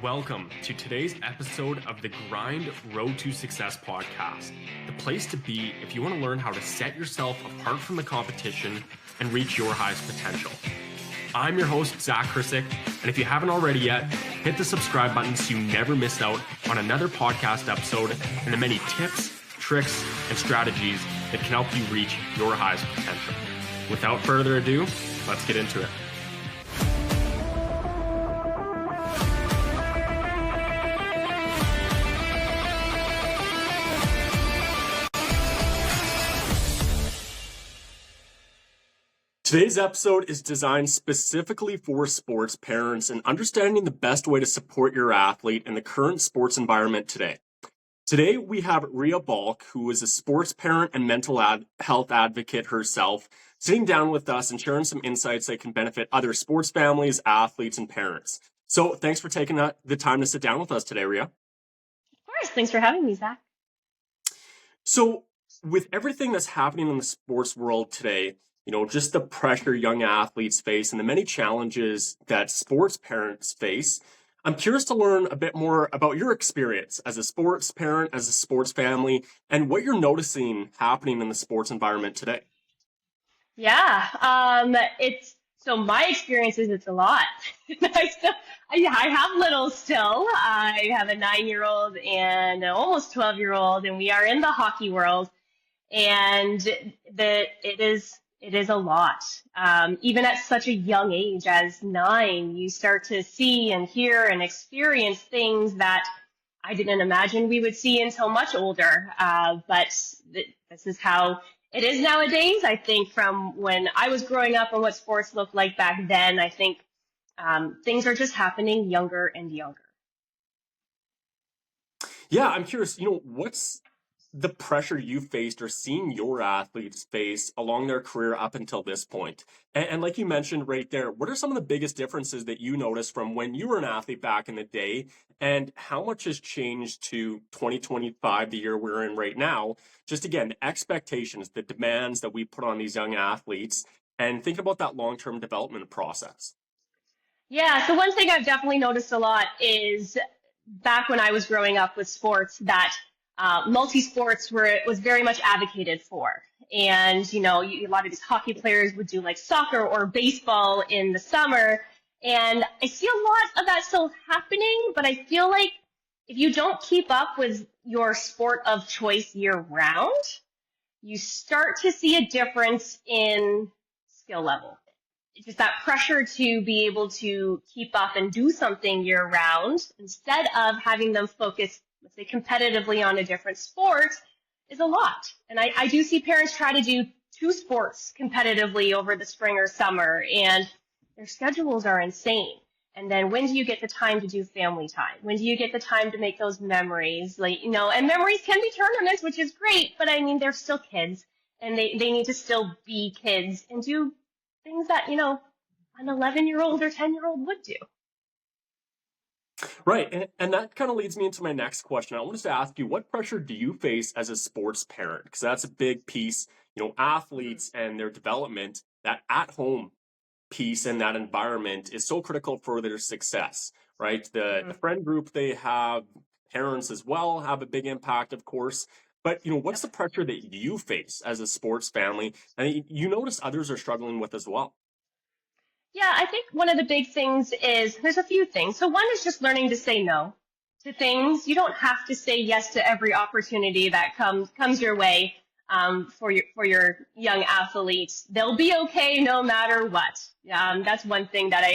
Welcome to today's episode of the Grind Road to Success podcast, the place to be if you want to learn how to set yourself apart from the competition and reach your highest potential. I'm your host, Zak Krysak, and if you haven't already yet, hit the subscribe button so you never miss out on another podcast episode and the many tips, tricks, and strategies that can help you reach your highest potential. Without further ado, let's get into it. Today's episode is designed specifically for sports parents and understanding the best way to support your athlete in the current sports environment today. Today, we have Riye Balch, who is a sports parent and mental health advocate herself, sitting down with us and sharing some insights that can benefit other sports families, athletes, and parents. So thanks for taking the time to sit down with us today, Riye. Of course. Thanks for having me, Zach. So with everything that's happening in the sports world today, just the pressure young athletes face and the many challenges that sports parents face, I'm curious to learn a bit more about your experience as a sports parent, as a sports family, and what you're noticing happening in the sports environment today. Yeah, my experience is it's a lot. I have little still. I have a 9-year-old and an almost 12-year-old, and we are in the hockey world, and it is a lot. Even at such a young age as 9, you start to see and hear and experience things that I didn't imagine we would see until much older. But this is how it is nowadays. I think from when I was growing up and what sports looked like back then, I think things are just happening younger and younger. Yeah, I'm curious, what's the pressure you faced or seen your athletes face along their career up until this point? And like you mentioned right there, what are some of the biggest differences that you noticed from when you were an athlete back in the day, and how much has changed to 2025, the year we're in right now? Just again, the expectations, the demands that we put on these young athletes, and think about that long-term development process. Yeah, so one thing I've definitely noticed a lot is back when I was growing up with sports that multi-sports was very much advocated for. And, a lot of these hockey players would do like soccer or baseball in the summer. And I see a lot of that still happening, but I feel like if you don't keep up with your sport of choice year round, you start to see a difference in skill level. It's just that pressure to be able to keep up and do something year round instead of having them focus, let's say, competitively on a different sport is a lot. And I do see parents try to do 2 sports competitively over the spring or summer, and their schedules are insane. And then when do you get the time to do family time? When do you get the time to make those memories? And memories can be tournaments, which is great, but I mean, they're still kids, and they need to still be kids and do things that, an 11-year-old or 10-year-old would do. Right. And that kind of leads me into my next question. I wanted to ask you, what pressure do you face as a sports parent? Because that's a big piece, athletes and their development, that at-home piece and that environment is so critical for their success, right? The friend group they have, parents as well have a big impact, of course. But, what's the pressure that you face as a sports family? And you notice others are struggling with as well. Yeah, I think one of the big things is there's a few things. So one is just learning to say no to things. You don't have to say yes to every opportunity that comes your way for your young athletes. They'll be okay no matter what. That's one thing that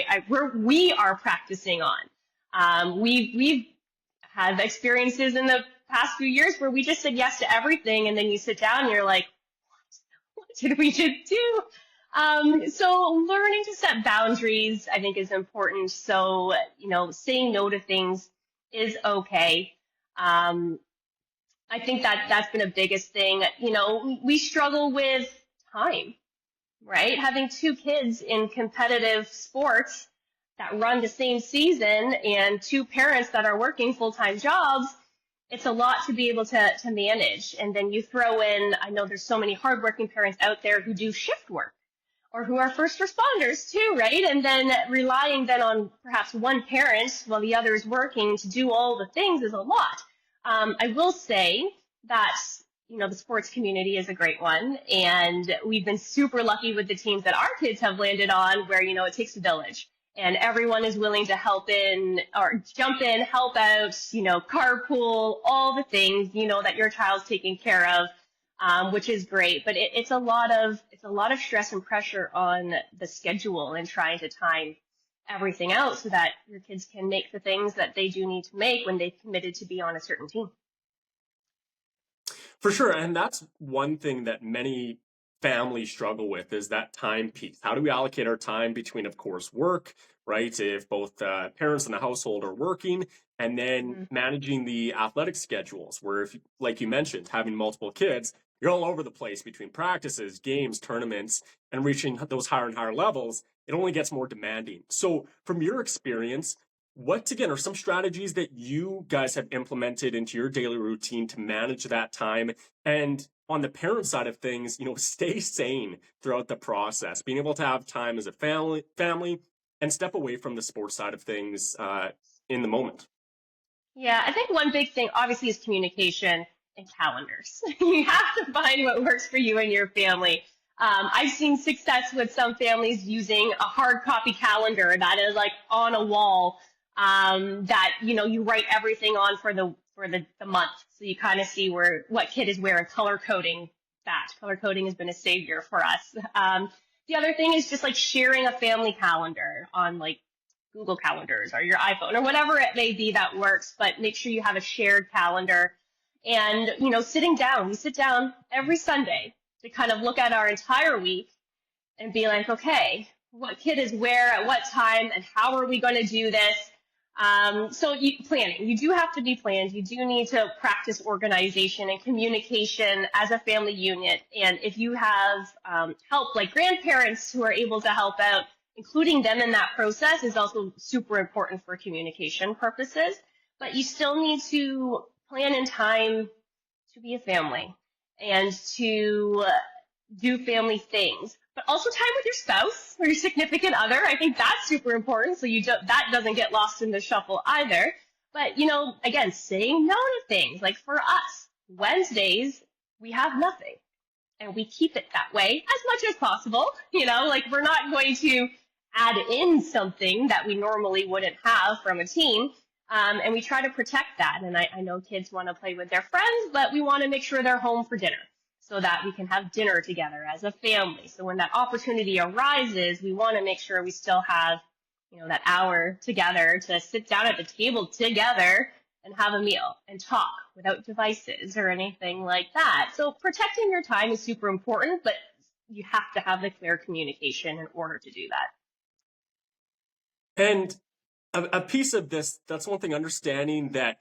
we are practicing on. We've had experiences in the past few years where we just said yes to everything, and then you sit down and you're like, what did we just do? So learning to set boundaries, I think, is important. So, saying no to things is okay. I think that's been a biggest thing. We struggle with time, right? Having 2 kids in competitive sports that run the same season and 2 parents that are working full-time jobs, it's a lot to be able to manage. And then you throw in, I know there's so many hardworking parents out there who do shift work, or who are first responders too, right? And then relying then on perhaps one parent while the other is working to do all the things is a lot. I will say that, the sports community is a great one. And we've been super lucky with the teams that our kids have landed on where, it takes a village. And everyone is willing to help in or jump in, help out, carpool, all the things, that your child's taking care of, which is great. But it's a lot of stress and pressure on the schedule and trying to time everything out so that your kids can make the things that they do need to make when they've committed to be on a certain team. For sure. And that's one thing that many families struggle with is that time piece. How do we allocate our time between, of course, work, right? If both parents in the household are working, and then managing the athletic schedules, where if, like you mentioned, having multiple kids, you're all over the place between practices, games, tournaments, and reaching those higher and higher levels. It only gets more demanding. So from your experience, what, again, are some strategies that you guys have implemented into your daily routine to manage that time? And on the parent side of things, stay sane throughout the process, being able to have time as a family, and step away from the sports side of things in the moment. Yeah, I think one big thing obviously is communication and calendars. You have to find what works for you and your family. I've seen success with some families using a hard copy calendar that is like on a wall that, you write everything on for the month. So you kind of see what kid is where and color coding that. Color coding has been a savior for us. The other thing is just like sharing a family calendar on like Google Calendars or your iPhone or whatever it may be that works, but make sure you have a shared calendar and, sitting down. We sit down every Sunday to kind of look at our entire week and be like, okay, what kid is where at what time and how are we going to do this? Planning, you do have to be planned. You do need to practice organization and communication as a family unit. And if you have help like grandparents who are able to help out, including them in that process is also super important for communication purposes. But you still need to plan in time to be a family and to do family things. But also time with your spouse or your significant other. I think that's super important. So that doesn't get lost in the shuffle either. But, again, saying no to things. Like for us, Wednesdays, we have nothing. And we keep it that way as much as possible. Like we're not going to add in something that we normally wouldn't have from a team. And we try to protect that. And I know kids want to play with their friends, but we want to make sure they're home for dinner, so that we can have dinner together as a family. So when that opportunity arises, we want to make sure we still have, that hour together to sit down at the table together and have a meal and talk without devices or anything like that. So protecting your time is super important, but you have to have the clear communication in order to do that. And a piece of this, that's one thing, understanding that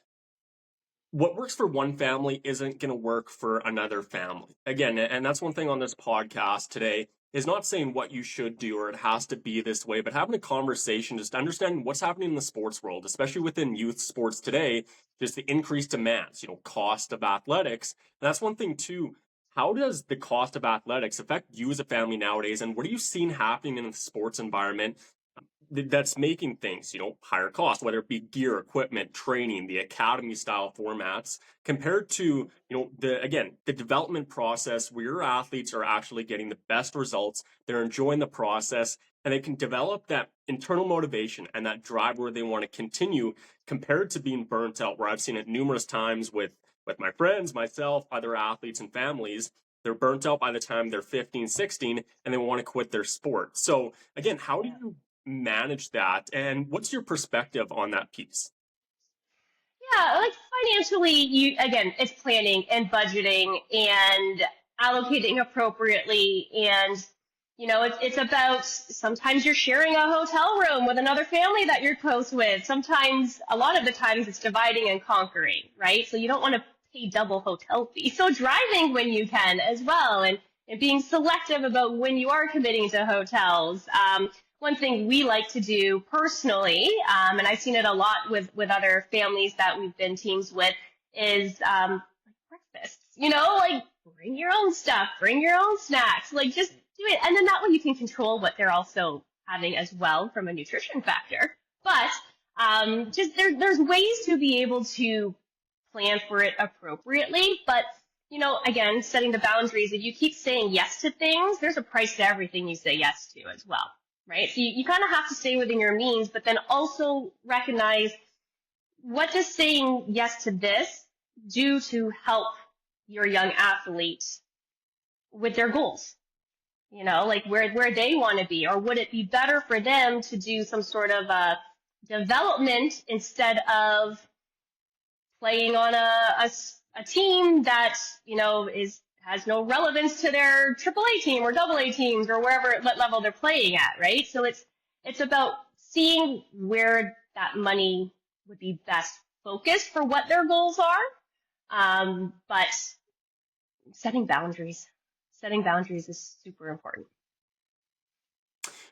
what works for one family isn't going to work for another family. Again, and that's one thing on this podcast today, is not saying what you should do or it has to be this way, but having a conversation, just understanding what's happening in the sports world, especially within youth sports today, just the increased demands, cost of athletics. And that's one thing too. How does the cost of athletics affect you as a family nowadays? And what are you seeing happening in the sports environment that's making things, higher cost, whether it be gear, equipment, training, the academy style formats, compared to, the development process where your athletes are actually getting the best results, they're enjoying the process, and they can develop that internal motivation and that drive where they want to continue, compared to being burnt out, where I've seen it numerous times with my friends, myself, other athletes and families. They're burnt out by the time they're 15, 16, and they want to quit their sport. So again, how do you manage that, and what's your perspective on that piece? Yeah, like financially, it's planning and budgeting and allocating appropriately. And, it's about, sometimes you're sharing a hotel room with another family that you're close with. Sometimes, a lot of the times it's dividing and conquering, right? So you don't want to pay double hotel fee. So driving when you can as well, and being selective about when you are committing to hotels. One thing we like to do personally, and I've seen it a lot with other families that we've been teams with, is breakfasts. Like bring your own stuff, bring your own snacks. Like just do it. And then that way you can control what they're also having as well from a nutrition factor. But just there's ways to be able to plan for it appropriately. But, again, setting the boundaries. If you keep saying yes to things, there's a price to everything you say yes to as well, right? So you kind of have to stay within your means, but then also recognize, what does saying yes to this do to help your young athlete with their goals? Like where they want to be, or would it be better for them to do some sort of development instead of playing on a team that, has no relevance to their AAA team or AA teams or what level they're playing at, right? So it's about seeing where that money would be best focused for what their goals are. But setting boundaries is super important.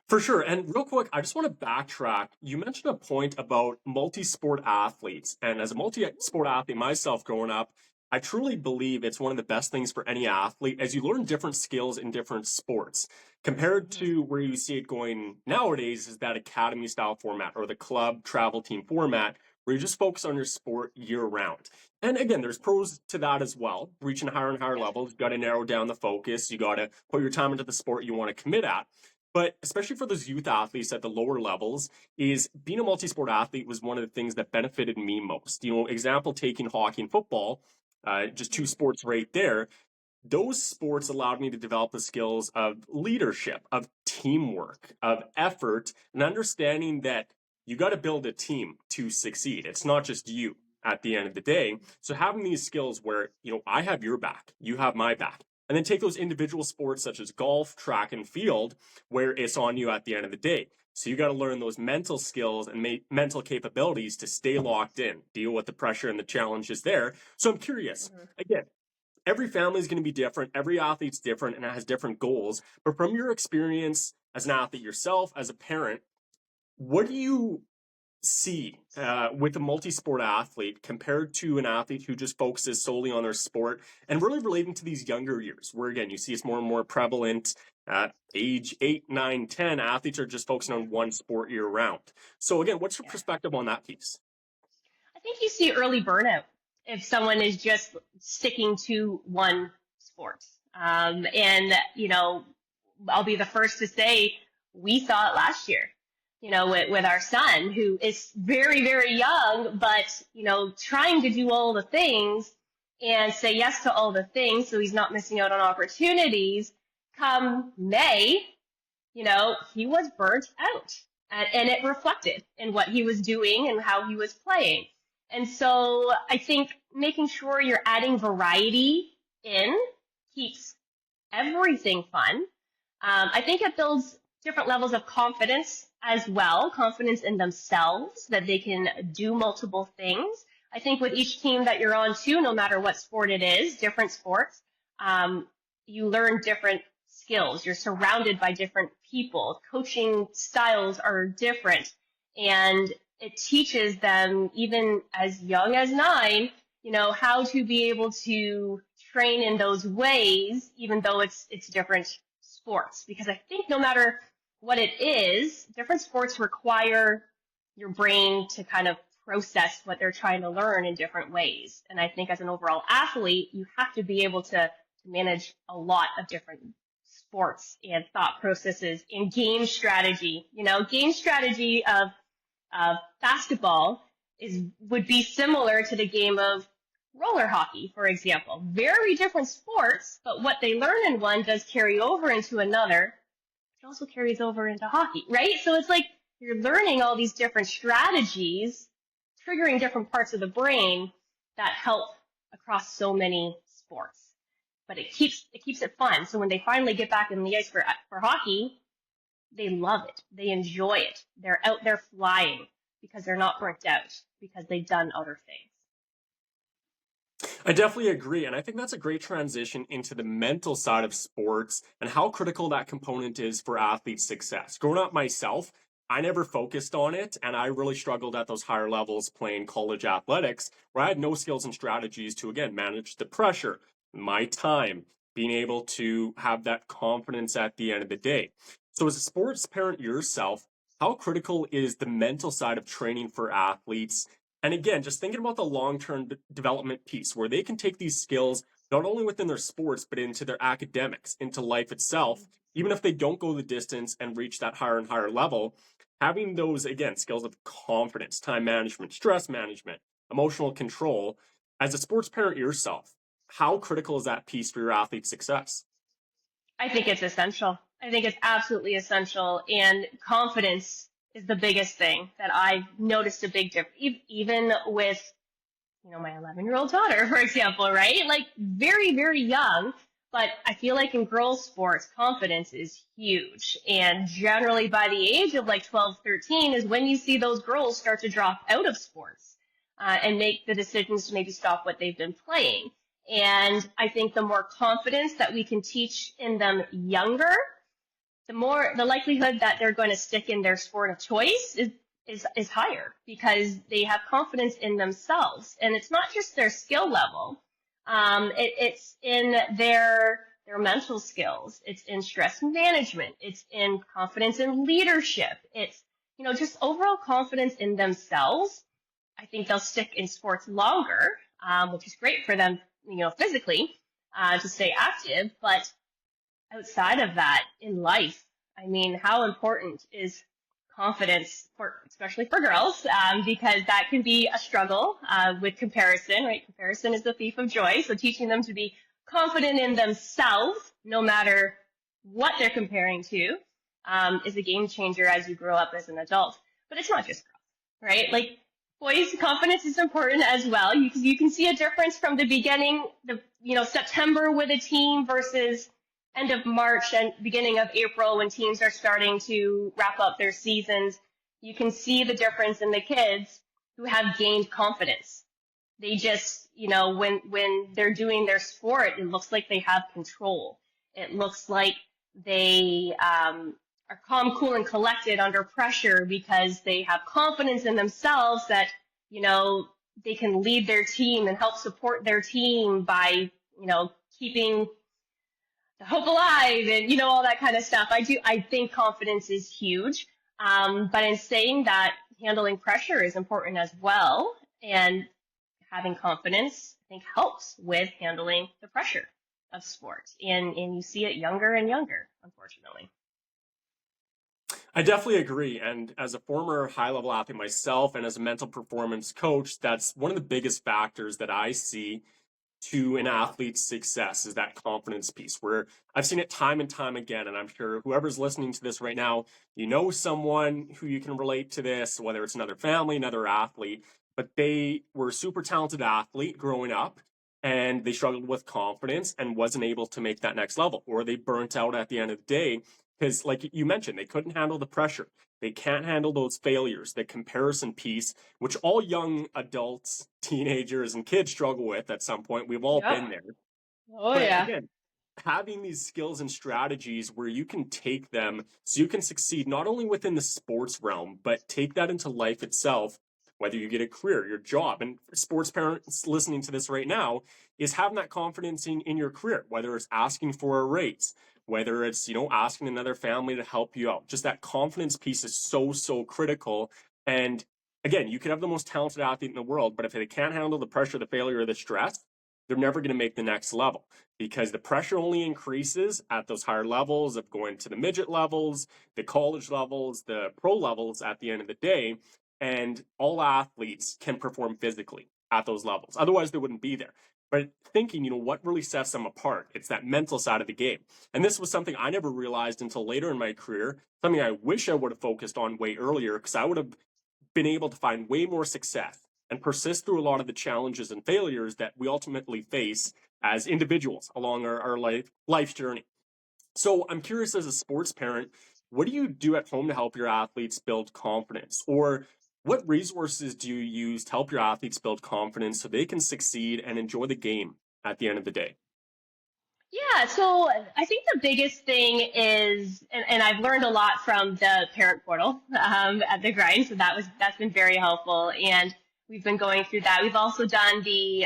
For sure. And real quick, I just want to backtrack. You mentioned a point about multi-sport athletes. And as a multi-sport athlete myself growing up, I truly believe it's one of the best things for any athlete as you learn different skills in different sports. Compared to where you see it going nowadays is that academy style format or the club travel team format where you just focus on your sport year round. And again, there's pros to that as well. Reaching higher and higher levels, you got to narrow down the focus. You got to put your time into the sport you want to commit at. But especially for those youth athletes at the lower levels, is being a multi-sport athlete was one of the things that benefited me most. Example, taking hockey and football, just two sports right there. Those sports allowed me to develop the skills of leadership, of teamwork, of effort, and understanding that you got to build a team to succeed. It's not just you at the end of the day. So having these skills where, I have your back, you have my back. And then take those individual sports such as golf, track, and field, where it's on you at the end of the day. So you got to learn those mental skills and mental capabilities to stay locked in, deal with the pressure and the challenges there. So I'm curious, again, every family is going to be different. Every athlete's different and has different goals. But from your experience as an athlete yourself, as a parent, what do you see with a multi-sport athlete compared to an athlete who just focuses solely on their sport, and really relating to these younger years where, again, you see it's more and more prevalent at age 8, 9, 10, athletes are just focusing on one sport year round. So again, what's your perspective on that piece? I think you see early burnout if someone is just sticking to one sport. And, I'll be the first to say we saw it last year. With our son, who is very, very young, but, trying to do all the things and say yes to all the things so he's not missing out on opportunities. Come May, he was burnt out, and it reflected in what he was doing and how he was playing. And so I think making sure you're adding variety in keeps everything fun. I think it builds different levels of confidence as well, confidence in themselves that they can do multiple things. I think with each team that you're on too, no matter what sport it is, different sports, you learn different skills. You're surrounded by different people. Coaching styles are different. And it teaches them, even as young as 9, how to be able to train in those ways, even though it's different sports. Because I think no matter what it is, different sports require your brain to kind of process what they're trying to learn in different ways. And I think as an overall athlete, you have to be able to manage a lot of different sports and thought processes in game strategy. Game strategy of basketball would be similar to the game of roller hockey, for example. Very different sports, but what they learn in one does carry over into another. It also carries over into hockey, right? So it's like you're learning all these different strategies, triggering different parts of the brain that help across so many sports. But it keeps it fun. So when they finally get back in the ice for hockey, they love it. They enjoy it. They're out there flying because they're not burnt out, because they've done other things. I definitely agree. And I think that's a great transition into the mental side of sports and how critical that component is for athletes' success. Growing up myself, I never focused on it, and I really struggled at those higher levels playing college athletics, where I had no skills and strategies to, again, manage the pressure, my time, being able to have that confidence at the end of the day. So as a sports parent yourself, how critical is the mental side of training for athletes? And again, just thinking about the long-term development piece where they can take these skills not only within their sports, but into their academics, into life itself, even if they don't go the distance and reach that higher and higher level, having those, again, skills of confidence, time management, stress management, emotional control, as a sports parent yourself, how critical is that piece for your athlete's success? I think it's essential. I think it's absolutely essential. And confidence is the biggest thing that I've noticed a big difference, even with, my 11-year-old daughter, for example, right? Like very, very young. But I feel like in girls sports, confidence is huge. And generally by the age of like 12, 13 is when you see those girls start to drop out of sports and make the decisions to maybe stop what they've been playing. And I think the more confidence that we can teach in them younger, the likelihood that they're going to stick in their sport of choice is higher because they have confidence in themselves. And it's not just their skill level. It's in their mental skills. It's in stress management. It's in confidence in leadership. It's, just overall confidence in themselves. I think they'll stick in sports longer, which is great for them, physically, to stay active. But outside of that, in life, I mean, how important is confidence especially for girls, because that can be a struggle with comparison, right? Comparison is the thief of joy. So teaching them to be confident in themselves, no matter what they're comparing to, is a game changer as you grow up as an adult. But it's not just girls, right? Like boys, confidence is important as well. You can see a difference from the beginning, September with a team versus end of March and beginning of April when teams are starting to wrap up their seasons. You can see the difference in the kids who have gained confidence. They just, when they're doing their sport, it looks like they have control. It looks like they are calm, cool, and collected under pressure because they have confidence in themselves that, they can lead their team and help support their team by, keeping the hope alive and, all that kind of stuff. I think confidence is huge. But in saying that, handling pressure is important as well. And having confidence, I think, helps with handling the pressure of sport. And you see it younger and younger, unfortunately. I definitely agree. And as a former high-level athlete myself and as a mental performance coach, that's one of the biggest factors that I see to an athlete's success is that confidence piece, where I've seen it time and time again. And I'm sure whoever's listening to this right now, someone who you can relate to this, whether it's another family, another athlete, but they were a super talented athlete growing up and they struggled with confidence and wasn't able to make that next level, or they burnt out at the end of the day because, like you mentioned, they couldn't handle the pressure. They can't handle those failures, the comparison piece, which all young adults, teenagers, and kids struggle with at some point. We've all been there. Oh, but yeah. Again, having these skills and strategies where you can take them so you can succeed not only within the sports realm, but take that into life itself, whether you get a career, your job. And sports parents listening to this right now is having that confidence in your career, whether it's asking for a raise, whether it's, asking another family to help you out. Just that confidence piece is so, so critical. And again, you could have the most talented athlete in the world, but if they can't handle the pressure, the failure, or the stress, they're never going to make the next level because the pressure only increases at those higher levels of going to the midget levels, the college levels, the pro levels at the end of the day. And all athletes can perform physically at those levels. Otherwise, they wouldn't be there. But thinking, what really sets them apart? It's that mental side of the game. And this was something I never realized until later in my career, something I wish I would have focused on way earlier because I would have been able to find way more success and persist through a lot of the challenges and failures that we ultimately face as individuals along our life's journey. So I'm curious, as a sports parent, what do you do at home to help your athletes build confidence? Or what resources do you use to help your athletes build confidence so they can succeed and enjoy the game at the end of the day? Yeah, so I think the biggest thing is, and I've learned a lot from the parent portal at the grind, so that's been very helpful, and we've been going through that. We've also done the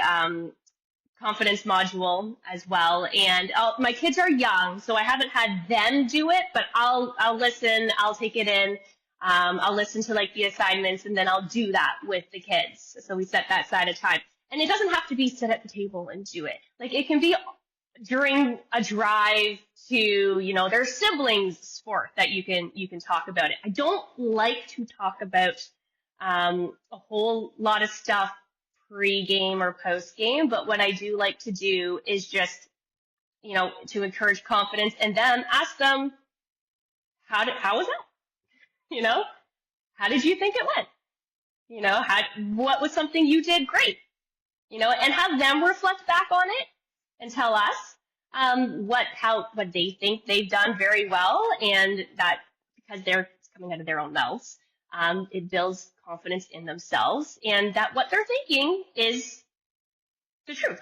confidence module as well. And my kids are young, so I haven't had them do it, but I'll listen, I'll take it in. I'll listen to like the assignments, and then I'll do that with the kids. So we set that side of time. And it doesn't have to be sit at the table and do it. Like it can be during a drive to, their siblings' sport that you can talk about it. I don't like to talk about a whole lot of stuff pre-game or post-game, but what I do like to do is just, to encourage confidence and then ask them, how was it? How did you think it went? What was something you did great? And have them reflect back on it and tell us what they think they've done very well, and that because they're coming out of their own mouths, it builds confidence in themselves, and that what they're thinking is the truth.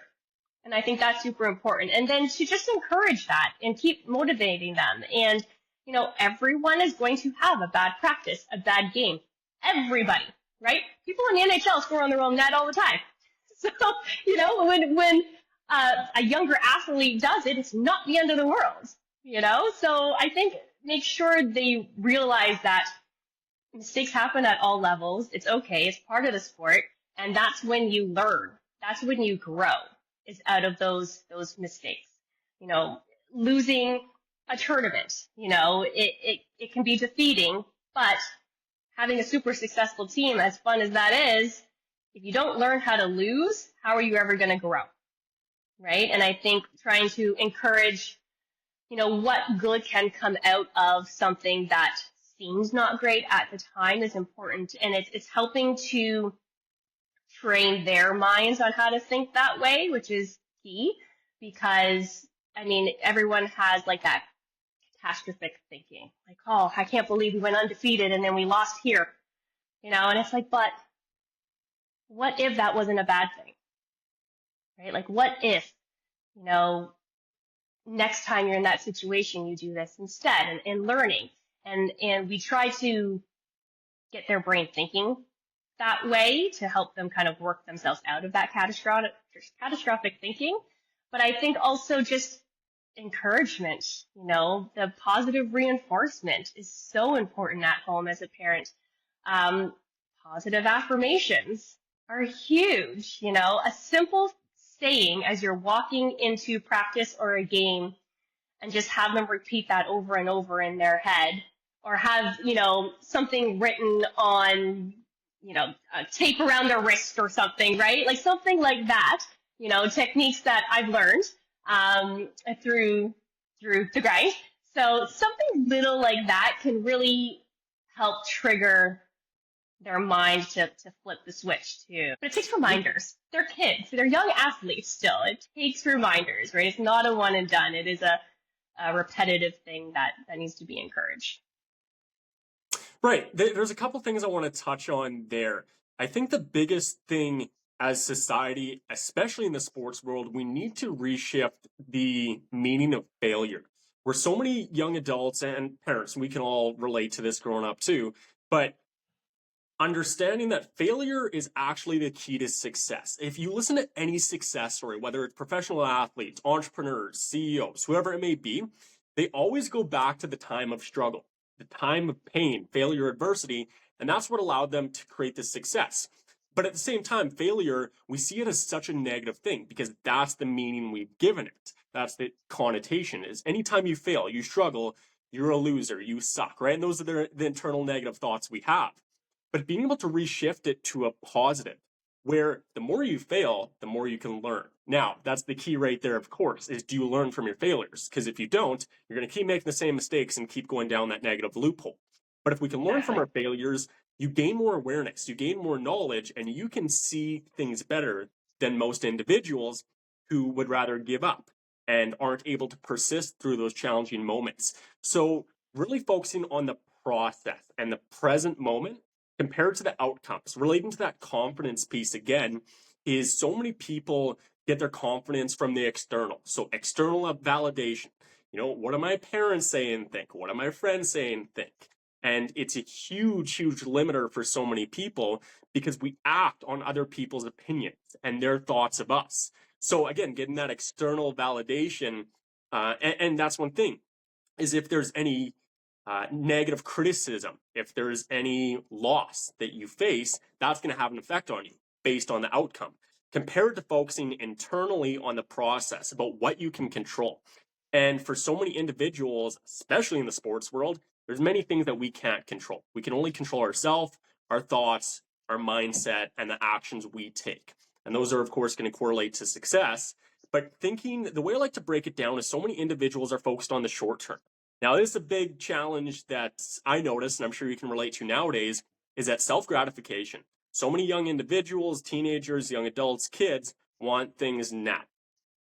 And I think that's super important. And then to just encourage that and keep motivating them. And, everyone is going to have a bad practice, a bad game. Everybody, right? People in the NHL score on their own net all the time. So, when a younger athlete does it, it's not the end of the world, So I think make sure they realize that mistakes happen at all levels. It's okay. It's part of the sport. And that's when you learn. That's when you grow, is out of those mistakes. Losing a tournament, it can be defeating, but having a super successful team, as fun as that is, if you don't learn how to lose, how are you ever going to grow? Right? And I think trying to encourage, what good can come out of something that seems not great at the time is important. And it's helping to train their minds on how to think that way, which is key, because, everyone has like that catastrophic thinking, like, oh, I can't believe we went undefeated and then we lost here, and it's like, but what if that wasn't a bad thing, right? Like, what if, next time you're in that situation, you do this instead, and learning. And we try to get their brain thinking that way to help them kind of work themselves out of that catastrophic thinking. But I think also just encouragement, the positive reinforcement is so important at home as a parent. Positive affirmations are huge, a simple saying as you're walking into practice or a game, and just have them repeat that over and over in their head, or have, something written on, tape around their wrist or something, right? Like something like that, techniques that I've learned through the grind. So something little like that can really help trigger their mind to flip the switch too. But it takes reminders. They're kids. They're young athletes still. It takes reminders, right? It's not a one and done. It is a repetitive thing that needs to be encouraged. Right. There's a couple things I want to touch on there. I think the biggest thing as society, especially in the sports world, we need to reshift the meaning of failure. We're so many young adults and parents, we can all relate to this growing up too, but understanding that failure is actually the key to success. If you listen to any success story, whether it's professional athletes, entrepreneurs, CEOs, whoever it may be, they always go back to the time of struggle, the time of pain, failure, adversity, and that's what allowed them to create this success. But at the same time, failure, we see it as such a negative thing because that's the meaning we've given it. That's the connotation is anytime you fail, you struggle, you're a loser, you suck, right? And those are the internal negative thoughts we have. But being able to reshift it to a positive, where the more you fail, the more you can learn. Now, that's the key right there, of course, is do you learn from your failures? Because if you don't, you're going to keep making the same mistakes and keep going down that negative loophole. But if we can learn from our failures, you gain more awareness, you gain more knowledge, and you can see things better than most individuals who would rather give up and aren't able to persist through those challenging moments. So really focusing on the process and the present moment compared to the outcomes, relating to that confidence piece again, is so many people get their confidence from the external. So external validation. What do my parents say and think? What do my friends say and think? And it's a huge, huge limiter for so many people because we act on other people's opinions and their thoughts of us. So again, getting that external validation, and that's one thing, is if there's any negative criticism, if there's any loss that you face, that's going to have an effect on you based on the outcome. Compared to focusing internally on the process about what you can control. And for so many individuals, especially in the sports world, there's many things that we can't control. We can only control ourselves, our thoughts, our mindset, and the actions we take. And those are, of course, going to correlate to success. But the way I like to break it down is so many individuals are focused on the short term. Now, this is a big challenge that I notice, and I'm sure you can relate to nowadays, is that self-gratification. So many young individuals, teenagers, young adults, kids want things now.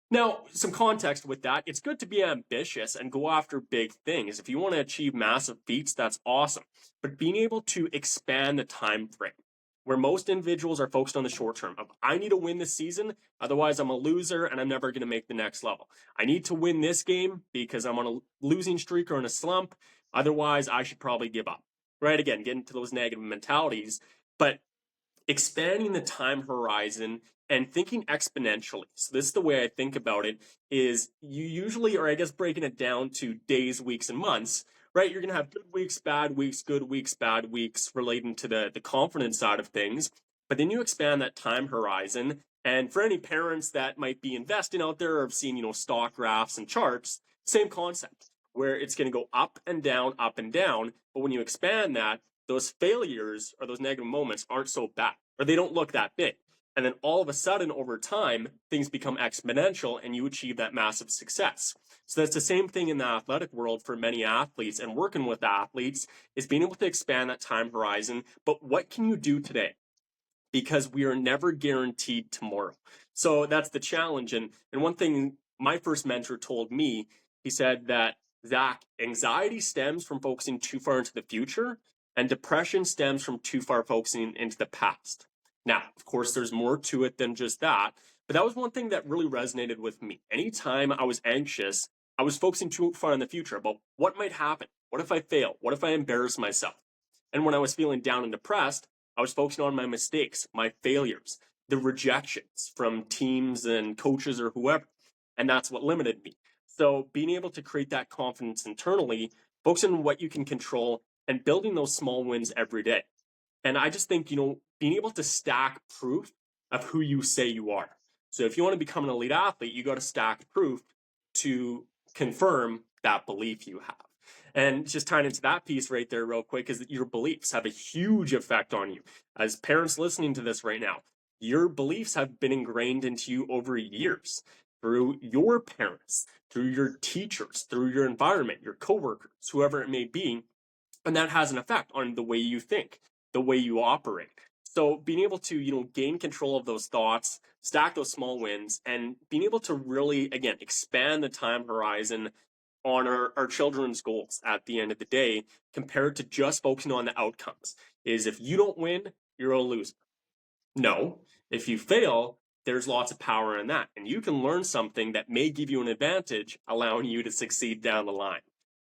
Now, some context with that, it's good to be ambitious and go after big things. If you want to achieve massive feats, that's awesome. But being able to expand the time frame, where most individuals are focused on the short term of, I need to win this season, otherwise I'm a loser and I'm never going to make the next level. I need to win this game because I'm on a losing streak or in a slump, otherwise I should probably give up. Right? Again, getting to those negative mentalities, but expanding the time horizon and thinking exponentially. So this is the way I think about it, is you usually, or I guess breaking it down to days, weeks, and months, right? You're going to have good weeks, bad weeks, good weeks, bad weeks relating to the confidence side of things. But then you expand that time horizon. And for any parents that might be investing out there or have seen, stock graphs and charts, same concept, where it's going to go up and down, up and down. But when you expand that, those failures or those negative moments aren't so bad, or they don't look that big. And then all of a sudden, over time, things become exponential and you achieve that massive success. So that's the same thing in the athletic world for many athletes, and working with athletes is being able to expand that time horizon. But what can you do today? Because we are never guaranteed tomorrow. So that's the challenge. And one thing my first mentor told me, he said that, Zach, anxiety stems from focusing too far into the future, and depression stems from too far focusing into the past. Now, of course, there's more to it than just that, but that was one thing that really resonated with me. Anytime I was anxious, I was focusing too far in the future about what might happen. What if I fail? What if I embarrass myself? And when I was feeling down and depressed, I was focusing on my mistakes, my failures, the rejections from teams and coaches or whoever. And that's what limited me. So being able to create that confidence internally, focusing on what you can control, and building those small wins every day. And I just think, being able to stack proof of who you say you are. So if you want to become an elite athlete, you got to stack proof to confirm that belief you have. And just tying into that piece right there real quick is that your beliefs have a huge effect on you. As parents listening to this right now, your beliefs have been ingrained into you over years through your parents, through your teachers, through your environment, your coworkers, whoever it may be. And that has an effect on the way you think, the way you operate. So being able to, gain control of those thoughts, stack those small wins, and being able to really, again, expand the time horizon on our children's goals at the end of the day, compared to just focusing on the outcomes, is if you don't win, you're a loser. No, if you fail, there's lots of power in that. And you can learn something that may give you an advantage, allowing you to succeed down the line.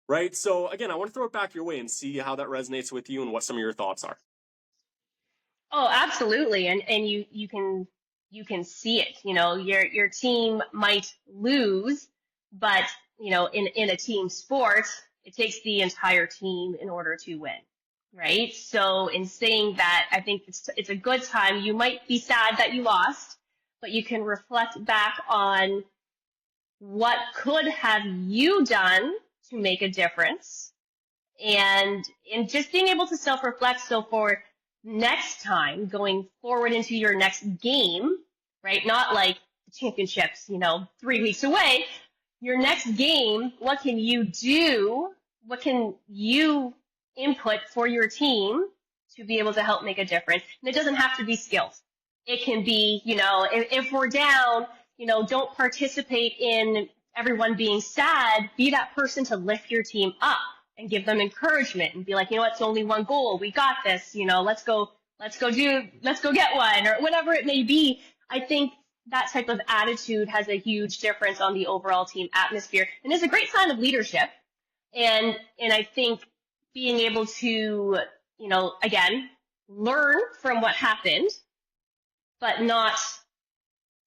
Right? So again, I want to throw it back your way and see how that resonates with you and what some of your thoughts are. Oh, absolutely. And you can see it. Your team might lose, but in a team sport, it takes the entire team in order to win. Right? So in saying that, I think it's a good time. You might be sad that you lost, but you can reflect back on what could have you done to make a difference, and in just being able to self-reflect. So for next time, going forward into your next game, right? Not like the championships, 3 weeks away. Your next game, what can you do? What can you input for your team to be able to help make a difference? And it doesn't have to be skills. It can be, if we're down, don't participate in everyone being sad. Be that person to lift your team up and give them encouragement and be like, it's only one goal. We got this. Let's go get one, or whatever it may be. I think that type of attitude has a huge difference on the overall team atmosphere, and is a great sign of leadership. And I think being able to, again, learn from what happened, but not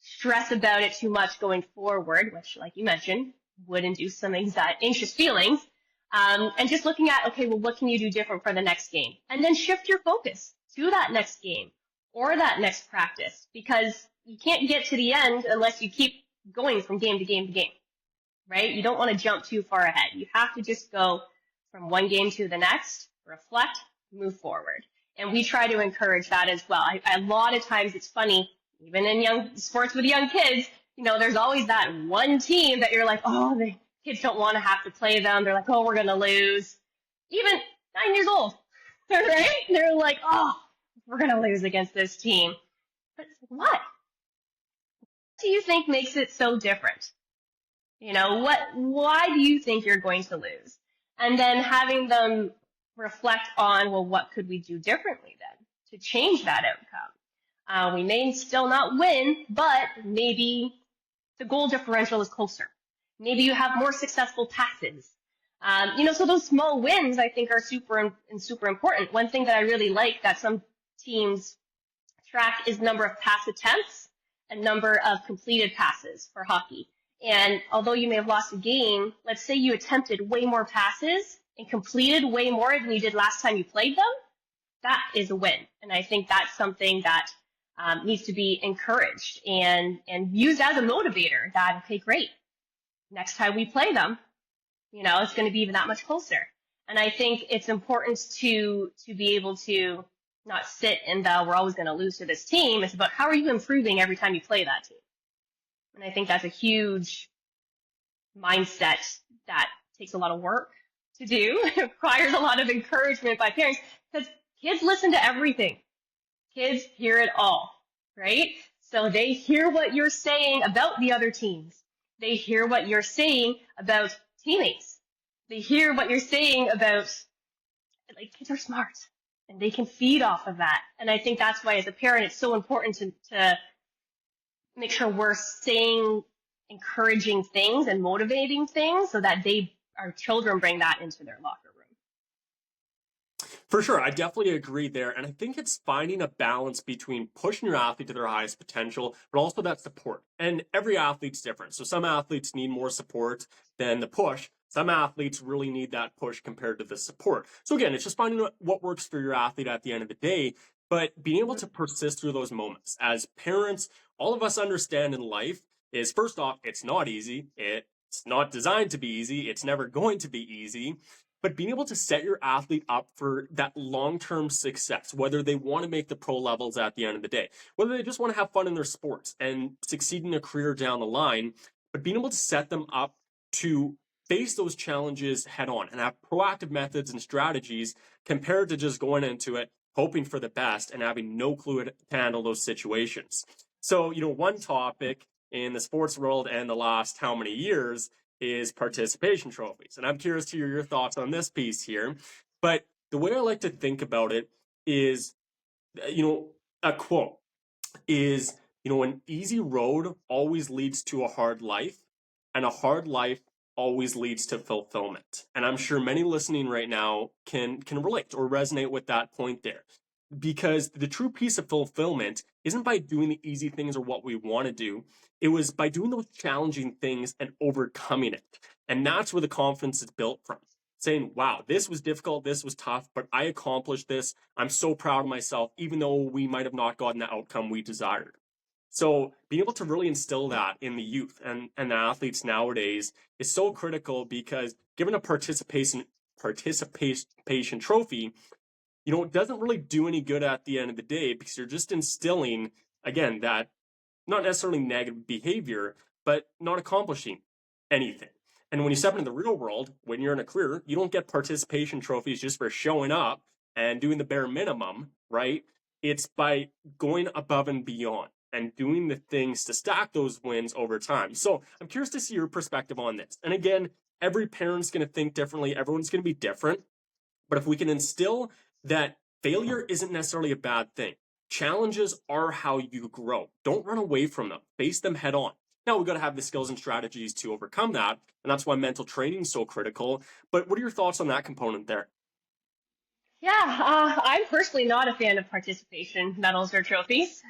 stress about it too much going forward, which, like you mentioned, would induce some anxious feelings. And just looking at, okay, well, what can you do different for the next game? And then shift your focus to that next game or that next practice, because you can't get to the end unless you keep going from game to game to game, right? You don't want to jump too far ahead. You have to just go from one game to the next, reflect, move forward. And we try to encourage that as well. A lot of times it's funny, even in young sports with young kids, there's always that one team that you're like, oh, the kids don't want to have to play them. They're like, oh, we're going to lose. Even 9 years old, right? They're like, oh, we're going to lose against this team. But what do you think makes it so different? Why do you think you're going to lose? And then having them reflect on, well, what could we do differently then to change that outcome? We may still not win, but maybe the goal differential is closer. Maybe you have more successful passes. So those small wins, I think, are super important. One thing that I really like that some teams track is number of pass attempts and number of completed passes for hockey. And although you may have lost a game, let's say you attempted way more passes and completed way more than you did last time you played them, that is a win. And I think that's something that needs to be encouraged and used as a motivator that, okay, great. Next time we play them, it's going to be even that much closer. And I think it's important to be able to not sit in we're always going to lose to this team. It's about how are you improving every time you play that team. And I think that's a huge mindset that takes a lot of work to do. It requires a lot of encouragement by parents because kids listen to everything. Kids hear it all, right? So they hear what you're saying about the other teams. They hear what you're saying about teammates. They hear what you're saying about, kids are smart and they can feed off of that. And I think that's why as a parent, it's so important to make sure we're saying encouraging things and motivating things so that our children bring that into their locker room. For sure. I definitely agree there. And I think it's finding a balance between pushing your athlete to their highest potential, but also that support. And every athlete's different. So some athletes need more support than the push. Some athletes really need that push compared to the support. So again, it's just finding what works for your athlete at the end of the day, but being able to persist through those moments. As parents, all of us understand in life is, first off, it's not easy. It's not designed to be easy. It's never going to be easy. But being able to set your athlete up for that long-term success, whether they want to make the pro levels at the end of the day, whether they just want to have fun in their sports and succeed in a career down the line, but being able to set them up to face those challenges head on and have proactive methods and strategies compared to just going into it, hoping for the best and having no clue to handle those situations. So, one topic in the sports world and the last how many years is participation trophies. And I'm curious to hear your thoughts on this piece here. But the way I like to think about it is, a quote is, an easy road always leads to a hard life, and a hard life always leads to fulfillment. And I'm sure many listening right now can relate or resonate with that point there. Because the true piece of fulfillment isn't by doing the easy things or what we want to do. It was by doing those challenging things and overcoming it. And that's where the confidence is built from. Saying, wow, this was difficult, this was tough, but I accomplished this. I'm so proud of myself, even though we might have not gotten the outcome we desired. So being able to really instill that in the youth and the athletes nowadays is so critical, because given a participation trophy, it doesn't really do any good at the end of the day, because you're just instilling, again, that not necessarily negative behavior, but not accomplishing anything. And when you step into the real world, when you're in a career, you don't get participation trophies just for showing up and doing the bare minimum, right? It's by going above and beyond and doing the things to stack those wins over time. So I'm curious to see your perspective on this. And again, every parent's going to think differently. Everyone's going to be different. But if we can instill that failure isn't necessarily a bad thing. Challenges are how you grow. Don't run away from them. Face them head on. Now, we've got to have the skills and strategies to overcome that, and that's why mental training is so critical. But what are your thoughts on that component there? Yeah, I'm personally not a fan of participation medals or trophies.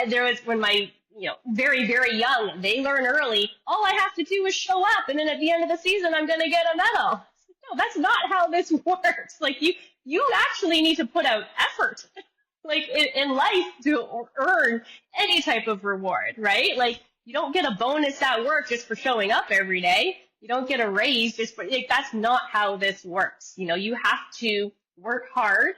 there was when my, very, very young, they learn early, all I have to do is show up. And then at the end of the season, I'm going to get a medal. No, that's not how this works. Like you actually need to put out effort like in life to earn any type of reward, right? Like you don't get a bonus at work just for showing up every day. You don't get a raise just for, like, that's not how this works. You have to work hard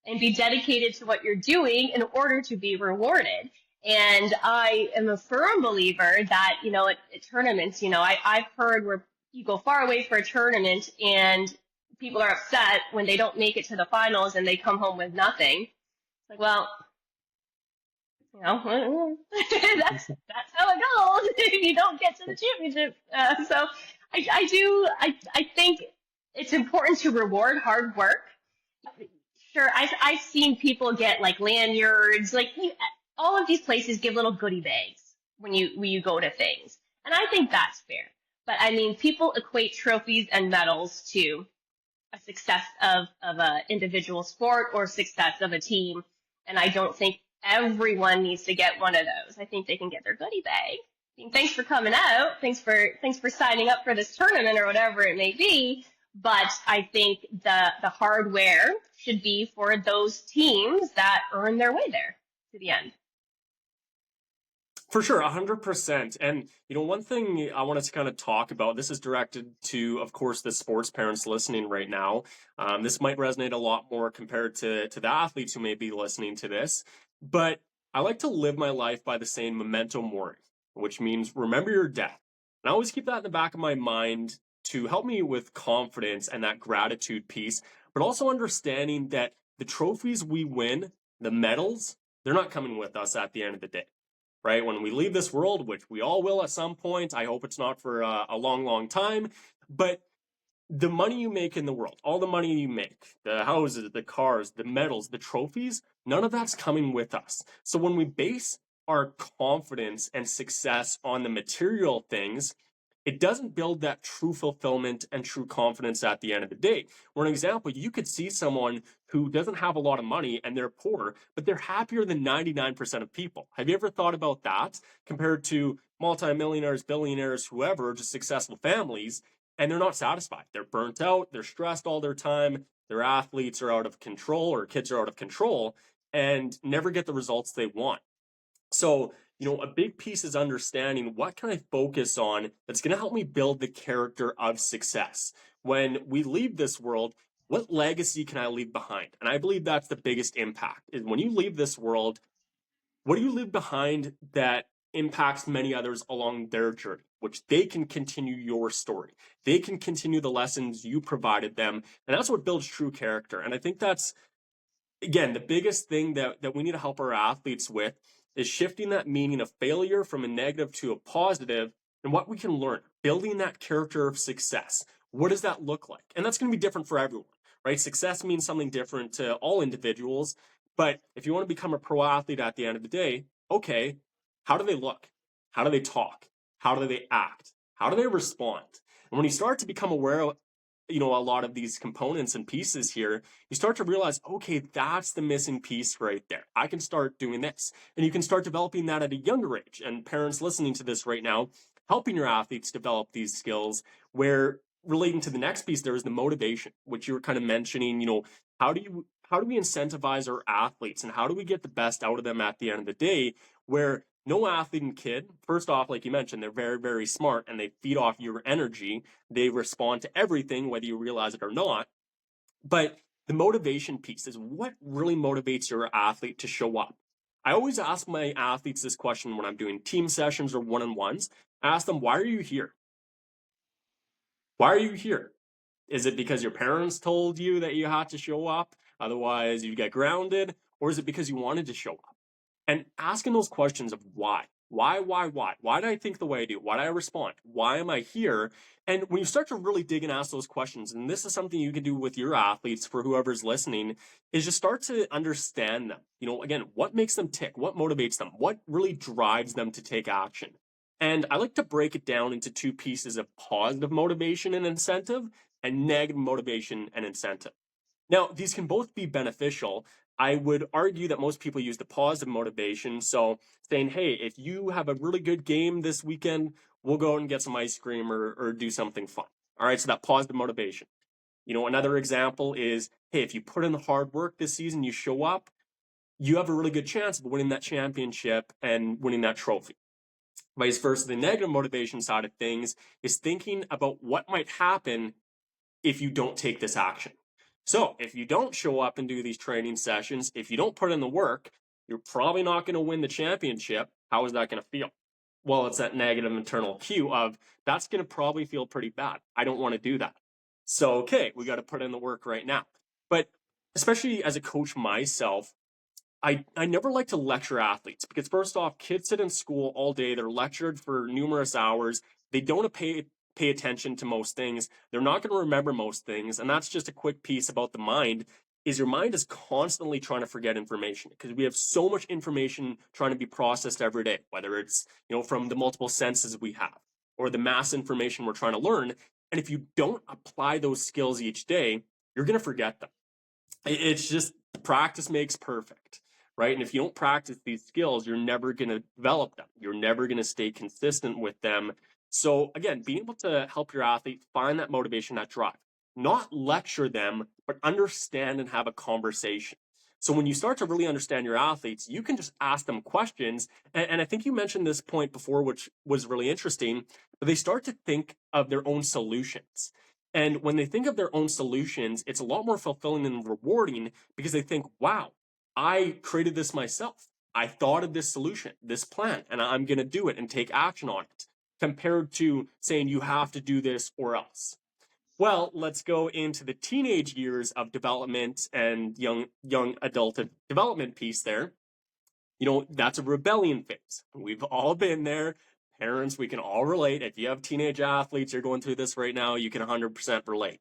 and be dedicated to what you're doing in order to be rewarded. And I am a firm believer that, at tournaments, I've heard where you go far away for a tournament and people are upset when they don't make it to the finals and they come home with nothing. It's like, well, that's how it goes if you don't get to the championship. So I think it's important to reward hard work. Sure, I've seen people get like lanyards, like all of these places give little goodie bags when you go to things, and I think that's fair. But I mean, people equate trophies and medals to a success of an individual sport or success of a team, and I don't think everyone needs to get one of those. I think they can get their goodie bag. Thanks for coming out. Thanks for signing up for this tournament or whatever it may be. But I think the hardware should be for those teams that earn their way there to the end. For sure, 100%. And, one thing I wanted to kind of talk about, this is directed to, of course, the sports parents listening right now. This might resonate a lot more compared to the athletes who may be listening to this. But I like to live my life by the saying memento mori, which means remember your death. And I always keep that in the back of my mind to help me with confidence and that gratitude piece, but also understanding that the trophies we win, the medals, they're not coming with us at the end of the day, right? When we leave this world, which we all will at some point, I hope it's not for a long, long time, but the money you make in the world, all the money you make, the houses, the cars, the medals, the trophies, none of that's coming with us. So when we base our confidence and success on the material things, it doesn't build that true fulfillment and true confidence at the end of the day. For an example, you could see someone who doesn't have a lot of money and they're poor, but they're happier than 99% of people. Have you ever thought about that compared to multimillionaires, billionaires, whoever, just successful families, and they're not satisfied. They're burnt out, they're stressed all their time, their athletes are out of control or kids are out of control and never get the results they want. So, a big piece is understanding what can I focus on that's going to help me build the character of success. When we leave this world, what legacy can I leave behind? And I believe that's the biggest impact is when you leave this world, what do you leave behind that impacts many others along their journey, which they can continue your story. They can continue the lessons you provided them. And that's what builds true character. And I think that's, again, the biggest thing that we need to help our athletes with is shifting that meaning of failure from a negative to a positive and what we can learn, building that character of success. What does that look like? And that's going to be different for everyone, right? Success means something different to all individuals. But if you want to become a pro athlete at the end of the day, okay, how do they look? How do they talk? How do they act? How do they respond? And when you start to become aware of, a lot of these components and pieces here, you start to realize, okay, that's the missing piece right there. I can start doing this. And you can start developing that at a younger age. And parents listening to this right now, helping your athletes develop these skills where relating to the next piece, there is the motivation, which you were kind of mentioning, how do we incentivize our athletes and how do we get the best out of them at the end of the day where no athlete and kid, first off, like you mentioned, they're very, very smart and they feed off your energy. They respond to everything, whether you realize it or not. But the motivation piece is what really motivates your athlete to show up. I always ask my athletes this question when I'm doing team sessions or one-on-ones. I ask them, why are you here? Why are you here? Is it because your parents told you that you had to show up? Otherwise, you get grounded? Or is it because you wanted to show up? And asking those questions of why? Why do I think the way I do? Why do I respond? Why am I here? And when you start to really dig and ask those questions, and this is something you can do with your athletes for whoever's listening, is just start to understand them. Again, what makes them tick? What motivates them? What really drives them to take action? And I like to break it down into two pieces of positive motivation and incentive and negative motivation and incentive. Now, these can both be beneficial, I would argue that most people use the positive motivation. So saying, hey, if you have a really good game this weekend, we'll go and get some ice cream or do something fun. All right, so that positive motivation. Another example is, hey, if you put in the hard work this season, you show up, you have a really good chance of winning that championship and winning that trophy. Vice versa, the negative motivation side of things is thinking about what might happen if you don't take this action. So if you don't show up and do these training sessions, if you don't put in the work, you're probably not going to win the championship. How is that going to feel? Well, it's that negative internal cue of that's going to probably feel pretty bad. I don't want to do that. So, okay, we got to put in the work right now. But especially as a coach myself, I never like to lecture athletes because first off, kids sit in school all day. They're lectured for numerous hours. They don't pay attention to most things. They're not going to remember most things. And that's just a quick piece about the mind is your mind is constantly trying to forget information because we have so much information trying to be processed every day, whether it's, from the multiple senses we have or the mass information we're trying to learn. And if you don't apply those skills each day, you're going to forget them. It's just practice makes perfect, right? And if you don't practice these skills, you're never going to develop them. You're never going to stay consistent with them. So again, being able to help your athlete find that motivation, that drive, not lecture them, but understand and have a conversation. So when you start to really understand your athletes, you can just ask them questions. And I think you mentioned this point before, which was really interesting, but they start to think of their own solutions. And when they think of their own solutions, it's a lot more fulfilling and rewarding because they think, wow, I created this myself. I thought of this solution, this plan, and I'm going to do it and take action on it, compared to saying you have to do this or else. Well, let's go into the teenage years of development and young adult development piece there. That's a rebellion phase. We've all been there. Parents, we can all relate. If you have teenage athletes, you're going through this right now, you can 100% relate.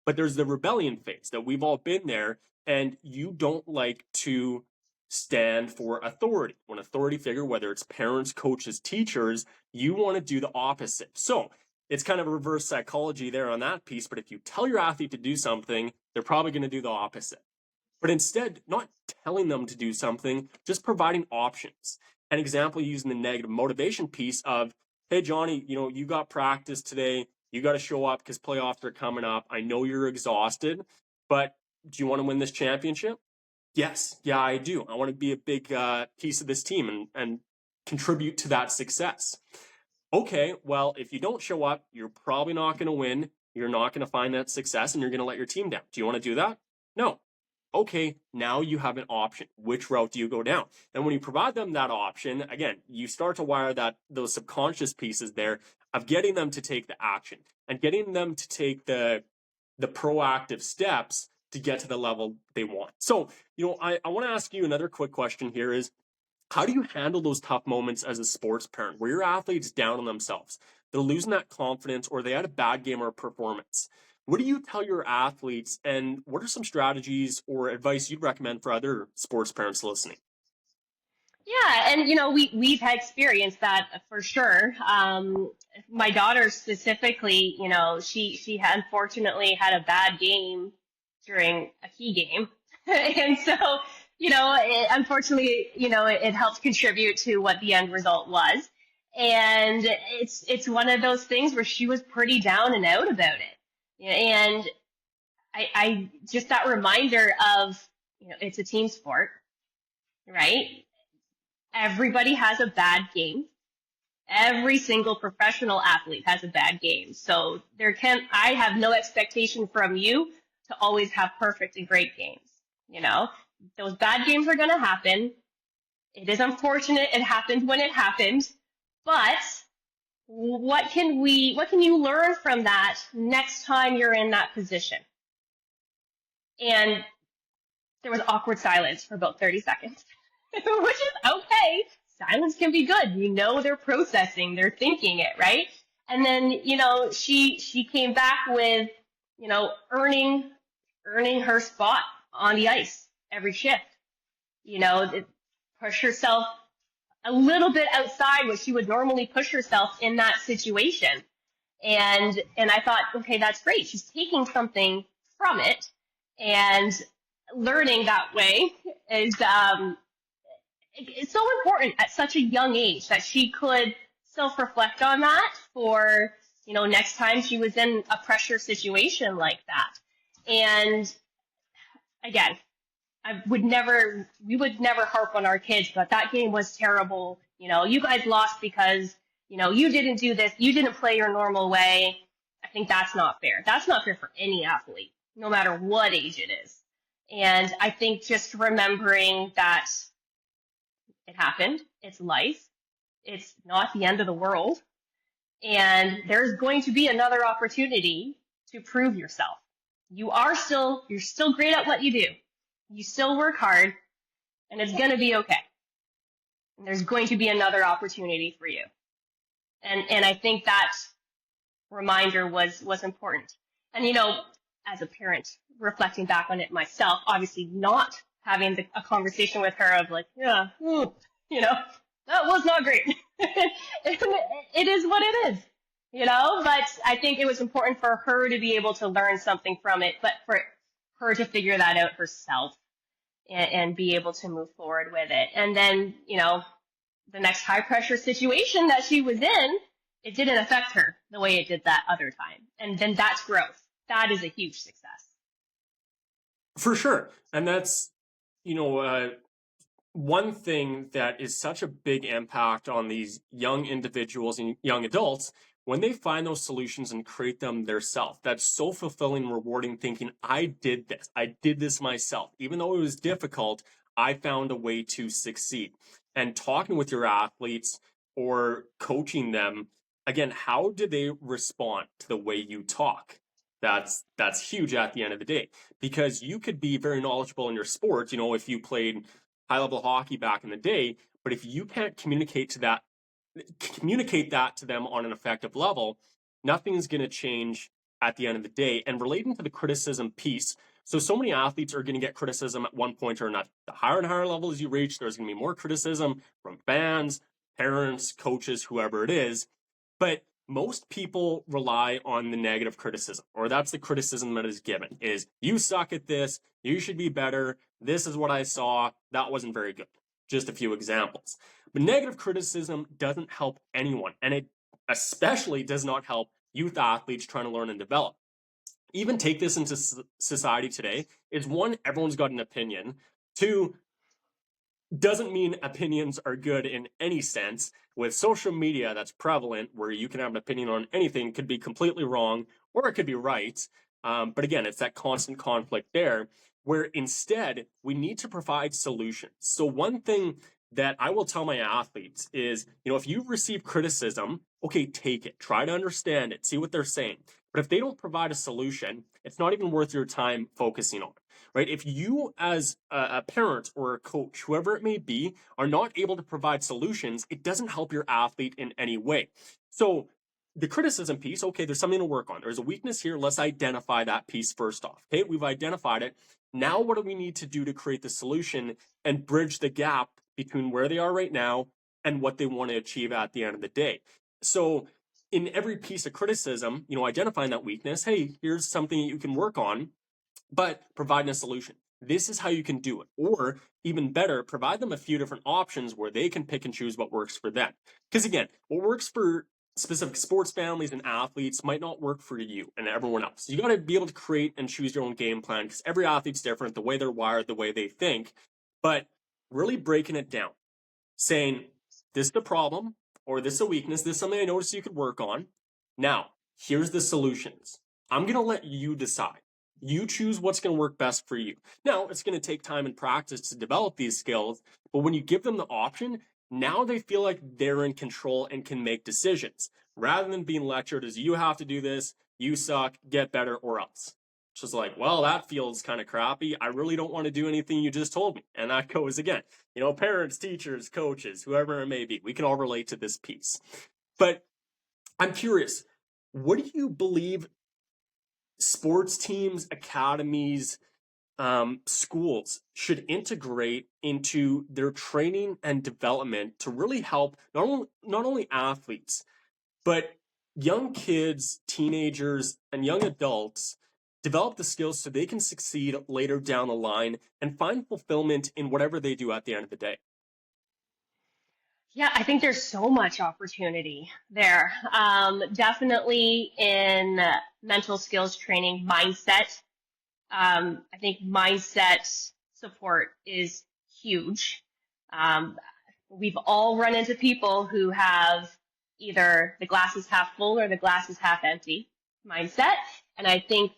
But there's the rebellion phase that we've all been there, and you don't like to stand for authority. When authority figure, whether it's parents, coaches, teachers, you want to do the opposite. So it's kind of a reverse psychology there on that piece. But if you tell your athlete to do something, they're probably going to do the opposite. But instead, not telling them to do something, just providing options. An example using the negative motivation piece of, hey, Johnny, you got practice today. You got to show up because playoffs are coming up. I know you're exhausted, but do you want to win this championship? Yes. Yeah, I do. I want to be a big piece of this team and contribute to that success. Okay, well, if you don't show up, you're probably not going to win. You're not going to find that success and you're going to let your team down. Do you want to do that? No. Okay, now you have an option. Which route do you go down? And when you provide them that option, again, you start to wire those subconscious pieces there of getting them to take the action and getting them to take the proactive steps to get to the level they want. So, I want to ask you another quick question here is, how do you handle those tough moments as a sports parent where your athlete's down on themselves? They're losing that confidence or they had a bad game or performance. What do you tell your athletes, and what are some strategies or advice you'd recommend for other sports parents listening? Yeah, and we've had experienced that for sure. My daughter specifically, she had unfortunately had a bad game during a key game, and so unfortunately, it helped contribute to what the end result was. And it's one of those things where she was pretty down and out about it, and I just that reminder of it's a team sport, right? Everybody has a bad game. Every single professional athlete has a bad game. So I have no expectation from you to always have perfect and great games. Those bad games are going to happen. It is unfortunate it happened when it happened, but what can you learn from that next time you're in that position? And there was awkward silence for about 30 seconds. Which is okay. Silence can be good. They're processing, they're thinking it, right? And then, she came back with, earning her spot on the ice every shift. Push herself a little bit outside what she would normally push herself in that situation. And I thought, okay, that's great. She's taking something from it. And learning that way is it's so important at such a young age that she could self-reflect on that for, next time she was in a pressure situation like that. And again, we would never harp on our kids, but that game was terrible. You guys lost because, you didn't do this, you didn't play your normal way. I think that's not fair. That's not fair for any athlete, no matter what age it is. And I think just remembering that it happened, it's life, it's not the end of the world, and there's going to be another opportunity to prove yourself. You're still great at what you do. You still work hard, and it's going to be okay. And there's going to be another opportunity for you. And I think that reminder was important. And, as a parent, reflecting back on it myself, obviously not having a conversation with her of like, that was not great. It is what it is, but I think it was important for her to be able to learn something from it, but for her to figure that out herself and be able to move forward with it. And then, the next high pressure situation that she was in, it didn't affect her the way it did that other time. And then that's growth. That is a huge success. For sure. And that's, one thing that is such a big impact on these young individuals and young adults, when they find those solutions and create them themselves, that's so fulfilling and rewarding, thinking, I did this myself. Even though it was difficult, I found a way to succeed. And talking with your athletes or coaching them, again, how do they respond to the way you talk? That's huge at the end of the day, because you could be very knowledgeable in your sport, if you played high-level hockey back in the day, but if you can't communicate that to them on an effective level, nothing's going to change at the end of the day. And relating to the criticism piece, so many athletes are going to get criticism at one point or another. The higher and higher levels you reach, there's going to be more criticism from fans, parents, coaches, whoever it is. But most people rely on the negative criticism, or that's the criticism that is given, is you suck at this, you should be better, this is what I saw, that wasn't very good. Just a few examples. But negative criticism doesn't help anyone, and it especially does not help youth athletes trying to learn and develop. Even take this into society today, is one, everyone's got an opinion. Two, doesn't mean opinions are good in any sense. With social media that's prevalent, where you can have an opinion on anything, could be completely wrong, or it could be right. But again, it's that constant conflict there, where instead we need to provide solutions. So one thing that I will tell my athletes is, if you receive criticism, okay, take it, try to understand it, see what they're saying. But if they don't provide a solution, it's not even worth your time focusing on it, right? If you as a parent or a coach, whoever it may be, are not able to provide solutions, it doesn't help your athlete in any way. So the criticism piece, okay, there's something to work on. There's a weakness here. Let's identify that piece first off. Okay, we've identified it. Now what do we need to do to create the solution and bridge the gap between where they are right now and what they want to achieve at the end of the day? So in every piece of criticism, identifying that weakness, hey, here's something you can work on, but providing a solution. This is how you can do it. Or even better, provide them a few different options where they can pick and choose what works for them. Because again, what works for specific sports families and athletes might not work for you and everyone else. You got to be able to create and choose your own game plan, because every athlete's different, the way they're wired, the way they think. But really breaking it down, saying, this is the problem, or this is a weakness, this is something I noticed you could work on. Now, here's the solutions. I'm going to let you decide. You choose what's going to work best for you. Now, it's going to take time and practice to develop these skills, but when you give them the option, now they feel like they're in control and can make decisions, rather than being lectured as, you have to do this, you suck, get better, or else. It's just like, well, that feels kind of crappy. I really don't want to do anything you just told me. And that goes again, parents, teachers, coaches, whoever it may be, we can all relate to this piece. But I'm curious, what do you believe sports teams, academies, schools should integrate into their training and development to really help not only athletes, but young kids, teenagers, and young adults develop the skills so they can succeed later down the line and find fulfillment in whatever they do at the end of the day? Yeah, I think there's so much opportunity there. Definitely in mental skills training, mindset. I think mindset support is huge. We've all run into people who have either the glass is half full or the glass is half empty mindset. And I think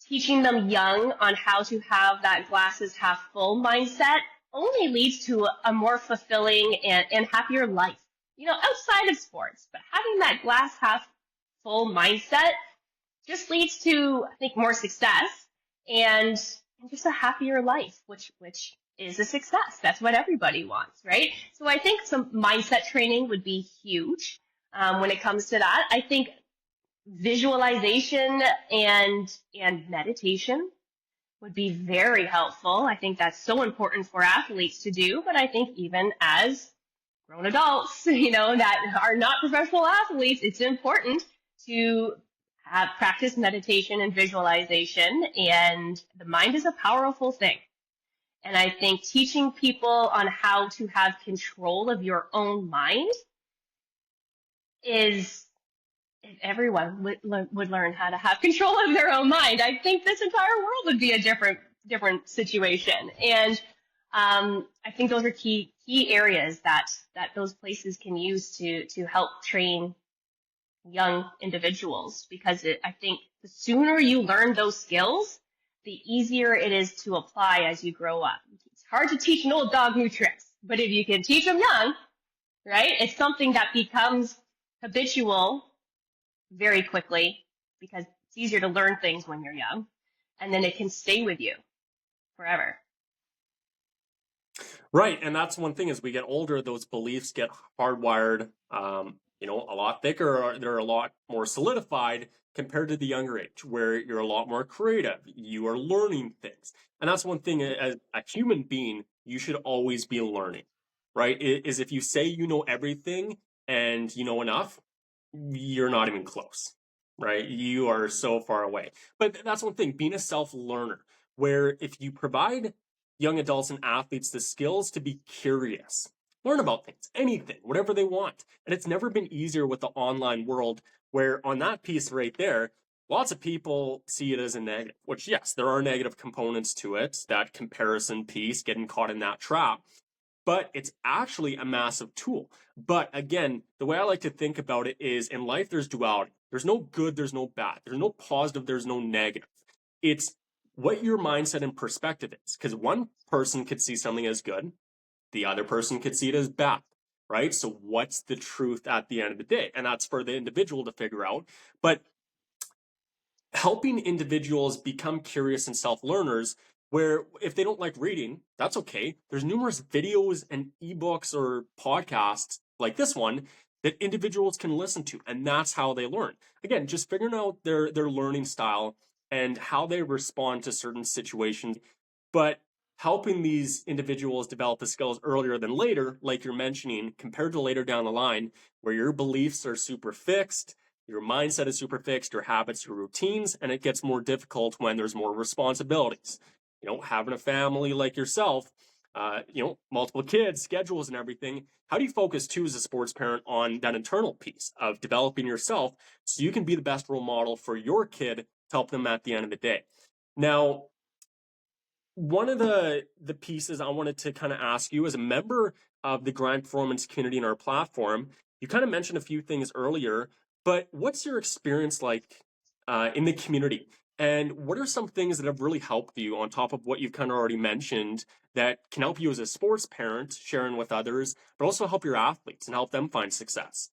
teaching them young on how to have that glass is half full mindset only leads to a more fulfilling and happier life, outside of sports. But having that glass half full mindset just leads to, I think, more success and just a happier life, which is a success. That's what everybody wants, right? So I think some mindset training would be huge when it comes to that. I think visualization and meditation would be very helpful. I think that's so important for athletes to do, but I think even as grown adults, that are not professional athletes, it's important to have practice meditation and visualization, and the mind is a powerful thing. And I think teaching people on how to have control of your own mind is, if everyone would learn how to have control of their own mind, I think this entire world would be a different situation. And I think those are key areas that those places can use to help train young individuals, because I think the sooner you learn those skills, the easier it is to apply as you grow up. It's hard to teach an old dog new tricks, but if you can teach them young, right, it's something that becomes habitual very quickly, because it's easier to learn things when you're young, and then it can stay with you forever. Right, and that's one thing. As we get older, those beliefs get hardwired, a lot thicker, or they're a lot more solidified compared to the younger age, where you're a lot more creative. You are learning things. And that's one thing, as a human being, you should always be learning, right? Is if you say you know everything and you know enough, you're not even close, right? You are so far away. But that's one thing, being a self-learner, where if you provide young adults and athletes the skills to be curious, learn about things, anything, whatever they want. And it's never been easier with the online world, where on that piece right there, lots of people see it as a negative, which, yes, there are negative components to it, that comparison piece, getting caught in that trap. But it's actually a massive tool. But again, the way I like to think about it is, in life, there's duality. There's no good, there's no bad. There's no positive, there's no negative. It's what your mindset and perspective is. Because one person could see something as good, the other person could see it as bad, right? So what's the truth at the end of the day? And that's for the individual to figure out. But helping individuals become curious and self-learners, where if they don't like reading, that's okay. There's numerous videos and ebooks or podcasts like this one that individuals can listen to, and that's how they learn. Again, just figuring out their learning style and how they respond to certain situations, but helping these individuals develop the skills earlier than later, like you're mentioning, compared to later down the line, where your beliefs are super fixed, your mindset is super fixed, your habits, your routines, and it gets more difficult when there's more responsibilities. Having a family like yourself, multiple kids, schedules and everything. How do you focus too as a sports parent on that internal piece of developing yourself so you can be the best role model for your kid to help them at the end of the day? Now, one of the pieces I wanted to kind of ask you, as a member of the Grind Performance community in our platform, you kind of mentioned a few things earlier, but what's your experience like in the community? And what are some things that have really helped you, on top of what you've kind of already mentioned, that can help you as a sports parent, sharing with others, but also help your athletes and help them find success?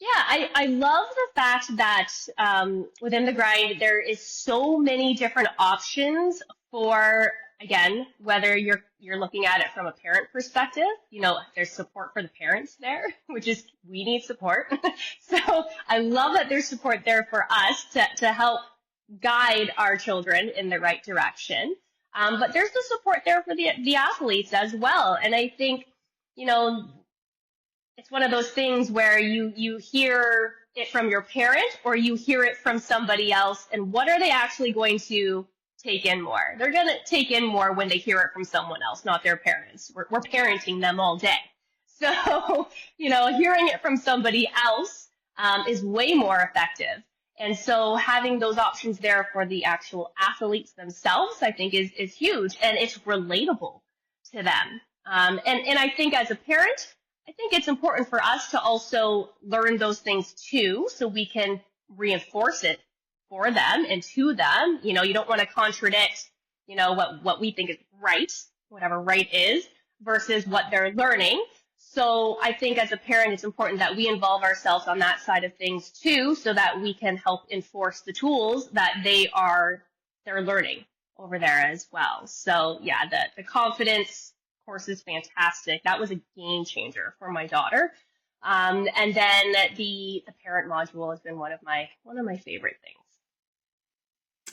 Yeah, I love the fact that within the grind, there is so many different options for, again, whether you're looking at it from a parent perspective. There's support for the parents there, which is, we need support. So I love that there's support there for us to help guide our children in the right direction. But there's the support there for the athletes as well. And I think, it's one of those things where you hear it from your parent or you hear it from somebody else, and what are they actually going to take in more? They're going to take in more when they hear it from someone else, not their parents. We're parenting them all day. So, hearing it from somebody else is way more effective. And so having those options there for the actual athletes themselves, I think is huge, and it's relatable to them. And I think as a parent, I think it's important for us to also learn those things too, so we can reinforce it for them and to them. You don't want to contradict, what we think is right, whatever right is, versus what they're learning. So I think as a parent, it's important that we involve ourselves on that side of things too, so that we can help enforce the tools that they're learning over there as well. So yeah, the confidence course is fantastic. That was a game changer for my daughter. And then the parent module has been one of my favorite things.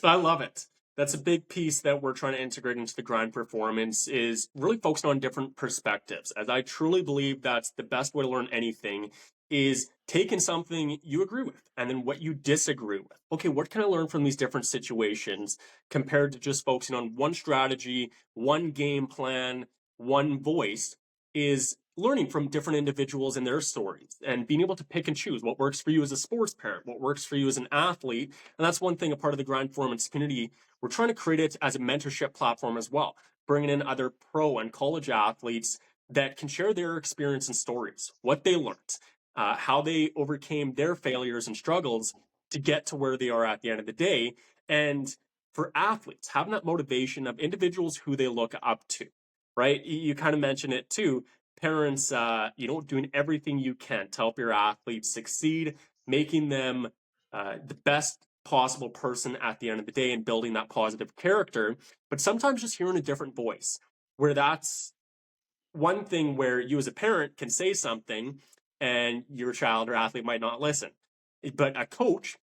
I love it. That's a big piece that we're trying to integrate into the grind performance, is really focusing on different perspectives, as I truly believe that's the best way to learn anything, is taking something you agree with and then what you disagree with. Okay, what can I learn from these different situations compared to just focusing on one strategy, one game plan, one voice? Is learning from different individuals and their stories and being able to pick and choose what works for you as a sports parent, what works for you as an athlete. And that's one thing, a part of the grind performance community. We're trying to create it as a mentorship platform as well, bringing in other pro and college athletes that can share their experience and stories, what they learned, how they overcame their failures and struggles to get to where they are at the end of the day. And for athletes, having that motivation of individuals who they look up to, right? You kind of mentioned it too. Parents, doing everything you can to help your athletes succeed, making them the best possible person at the end of the day and building that positive character. But sometimes just hearing a different voice, where that's one thing where you as a parent can say something and your child or athlete might not listen. But a coach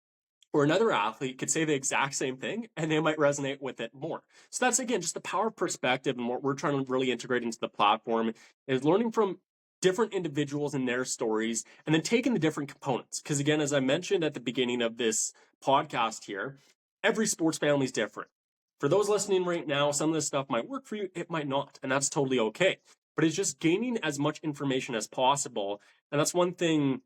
or another athlete could say the exact same thing and they might resonate with it more. So that's, again, just the power of perspective, and what we're trying to really integrate into the platform is learning from different individuals and their stories, and then taking the different components. Because again, as I mentioned at the beginning of this podcast here, every sports family is different. For those listening right now, some of this stuff might work for you, it might not, and that's totally okay. But it's just gaining as much information as possible. And that's one thing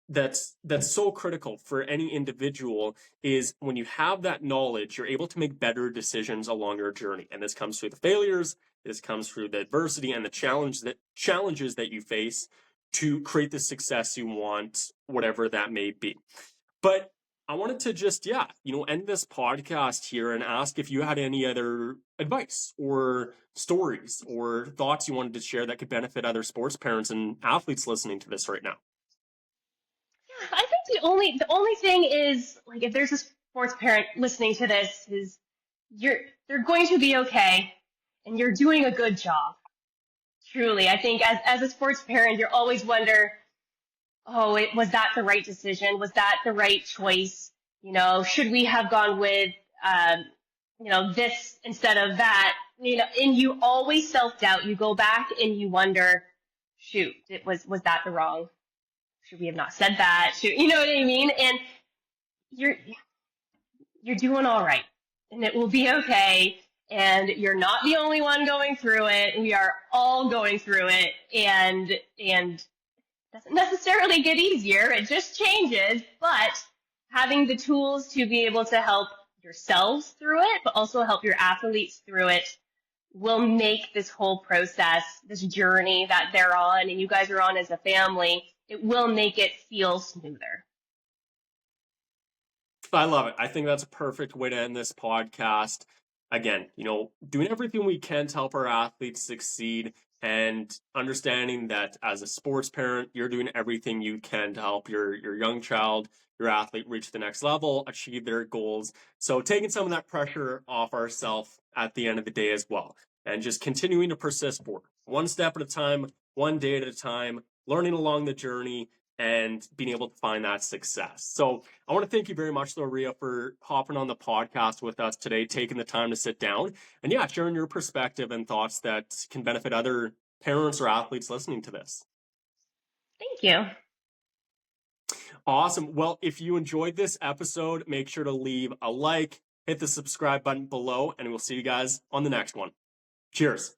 that's so critical for any individual, is when you have that knowledge, you're able to make better decisions along your journey. And this comes through the failures, this comes through the adversity and the challenges that you face to create the success you want, whatever that may be. But I wanted to just, end this podcast here and ask if you had any other advice or stories or thoughts you wanted to share that could benefit other sports parents and athletes listening to this right now. I think the only thing is, like, if there's a sports parent listening to this, is they're going to be okay, and you're doing a good job. Truly, I think as a sports parent, you always wonder, was that the right decision? Was that the right choice? Should we have gone with this instead of that? And you always self-doubt. You go back and you wonder, shoot, was that the wrong? Should we have not said that? You know what I mean? And you're doing all right, and it will be okay. And you're not the only one going through it. We are all going through it, and it doesn't necessarily get easier. It just changes. But having the tools to be able to help yourselves through it, but also help your athletes through it, will make this whole process, this journey that they're on, and you guys are on as a family, it will make it feel smoother. I love it. I think that's a perfect way to end this podcast. Again, doing everything we can to help our athletes succeed, and understanding that as a sports parent, you're doing everything you can to help your young child, your athlete, reach the next level, achieve their goals. So taking some of that pressure off ourselves at the end of the day as well, and just continuing to persist forward, one step at a time, one day at a time, learning along the journey, and being able to find that success. So I want to thank you very much, though, Riye, for hopping on the podcast with us today, taking the time to sit down and sharing your perspective and thoughts that can benefit other parents or athletes listening to this. Thank you. Awesome. Well, if you enjoyed this episode, make sure to leave a like, hit the subscribe button below, and we'll see you guys on the next one. Cheers.